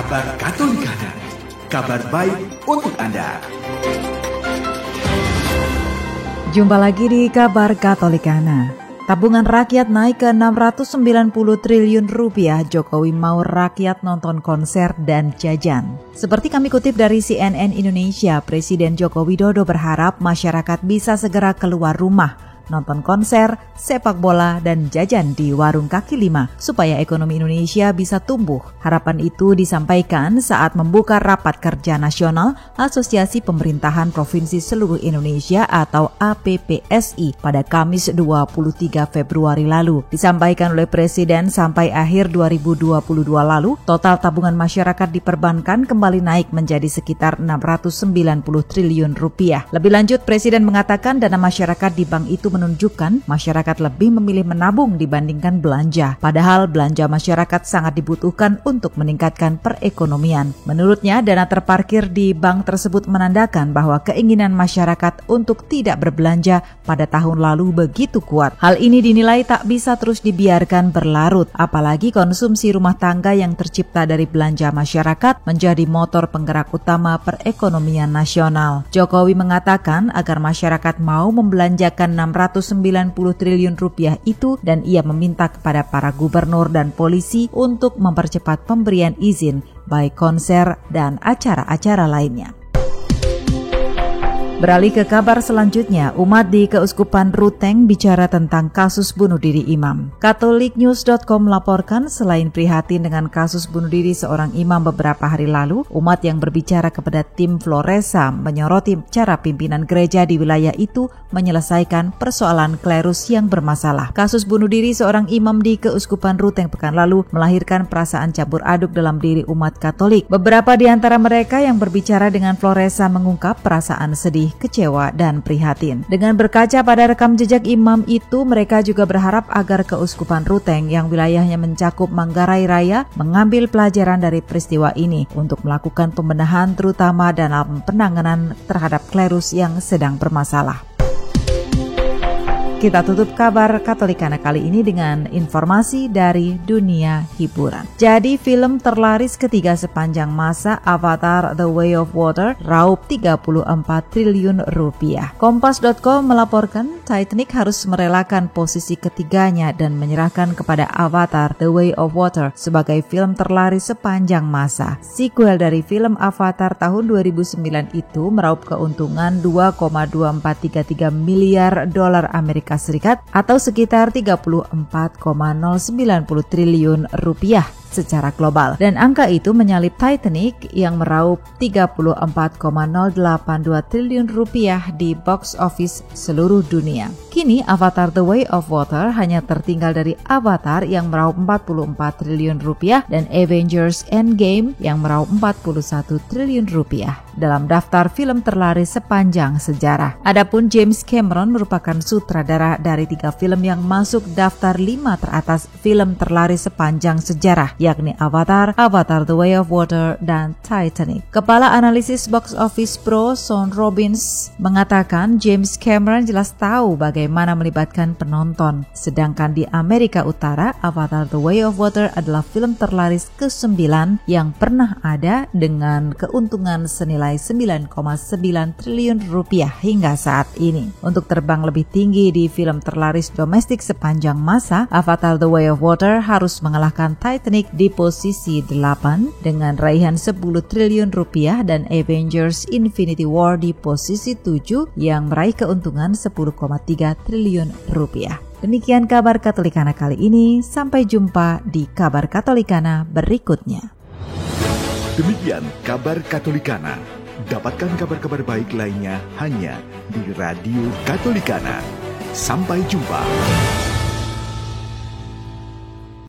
Kabar Katolikana, kabar baik untuk Anda. Jumpa lagi di Kabar Katolikana. Tabungan rakyat naik ke 690 triliun rupiah. Jokowi mau rakyat nonton konser dan jajan. Seperti kami kutip dari CNN Indonesia, Presiden Joko Widodo berharap masyarakat bisa segera keluar rumah, nonton konser, sepak bola, dan jajan di warung kaki lima supaya ekonomi Indonesia bisa tumbuh. Harapan itu disampaikan saat membuka Rapat Kerja Nasional Asosiasi Pemerintahan Provinsi Seluruh Indonesia atau APPSI pada Kamis 23 Februari lalu. Disampaikan oleh Presiden sampai akhir 2022 lalu, total tabungan masyarakat di perbankan kembali naik menjadi sekitar 690 triliun rupiah. Lebih lanjut, Presiden mengatakan dana masyarakat di bank itu menunjukkan masyarakat lebih memilih menabung dibandingkan belanja. Padahal belanja masyarakat sangat dibutuhkan untuk meningkatkan perekonomian. Menurutnya, dana terparkir di bank tersebut menandakan bahwa keinginan masyarakat untuk tidak berbelanja pada tahun lalu begitu kuat. Hal ini dinilai tak bisa terus dibiarkan berlarut, apalagi konsumsi rumah tangga yang tercipta dari belanja masyarakat menjadi motor penggerak utama perekonomian nasional. Jokowi mengatakan agar masyarakat mau membelanjakan 690 triliun rupiah itu dan ia meminta kepada para gubernur dan polisi untuk mempercepat pemberian izin baik konser dan acara-acara lainnya. Beralih ke kabar selanjutnya, umat di Keuskupan Ruteng bicara tentang kasus bunuh diri imam. Katoliknews.com melaporkan selain prihatin dengan kasus bunuh diri seorang imam beberapa hari lalu, umat yang berbicara kepada tim Floresa menyoroti cara pimpinan gereja di wilayah itu menyelesaikan persoalan klerus yang bermasalah. Kasus bunuh diri seorang imam di Keuskupan Ruteng pekan lalu melahirkan perasaan campur aduk dalam diri umat Katolik. Beberapa di antara mereka yang berbicara dengan Floresa mengungkap perasaan sedih, kecewa, dan prihatin. Dengan berkaca pada rekam jejak imam itu, mereka juga berharap agar Keuskupan Ruteng yang wilayahnya mencakup Manggarai Raya mengambil pelajaran dari peristiwa ini untuk melakukan pembenahan terutama dalam penanganan terhadap klerus yang sedang bermasalah. Kita tutup kabar Katolikana kali ini dengan informasi dari dunia hiburan. Jadi film terlaris ketiga sepanjang masa Avatar The Way of Water raup 34 triliun rupiah. Kompas.com melaporkan Titanic harus merelakan posisi ketiganya dan menyerahkan kepada Avatar The Way of Water sebagai film terlaris sepanjang masa. Sequel dari film Avatar tahun 2009 itu meraup keuntungan 2,2433 miliar dolar Amerika Serikat atau sekitar 34,090 triliun rupiah secara global. Dan angka itu menyalip Titanic yang meraup 34,082 triliun rupiah di box office seluruh dunia. Kini Avatar The Way of Water hanya tertinggal dari Avatar yang meraup 44 triliun rupiah dan Avengers Endgame yang meraup 41 triliun rupiah dalam daftar film terlaris sepanjang sejarah. Adapun James Cameron merupakan sutradara dari 3 film yang masuk daftar 5 teratas film terlaris sepanjang sejarah, yakni Avatar, Avatar The Way of Water, dan Titanic. Kepala analisis box office pro Sean Robbins mengatakan James Cameron jelas tahu bagaimana melibatkan penonton. Sedangkan di Amerika Utara, Avatar The Way of Water adalah film terlaris ke-9 yang pernah ada dengan keuntungan senilai 9,9 triliun rupiah hingga saat ini. Untuk terbang lebih tinggi di film terlaris domestik sepanjang masa, Avatar The Way of Water harus mengalahkan Titanic di posisi 8 dengan raihan 10 triliun rupiah dan Avengers Infinity War di posisi 7 yang meraih keuntungan 10,3 triliun rupiah. Demikian kabar Katolikana kali ini. Sampai jumpa di kabar Katolikana berikutnya. Demikian kabar Katolikana. Dapatkan kabar-kabar baik lainnya hanya di Radio Katolikana. Sampai jumpa.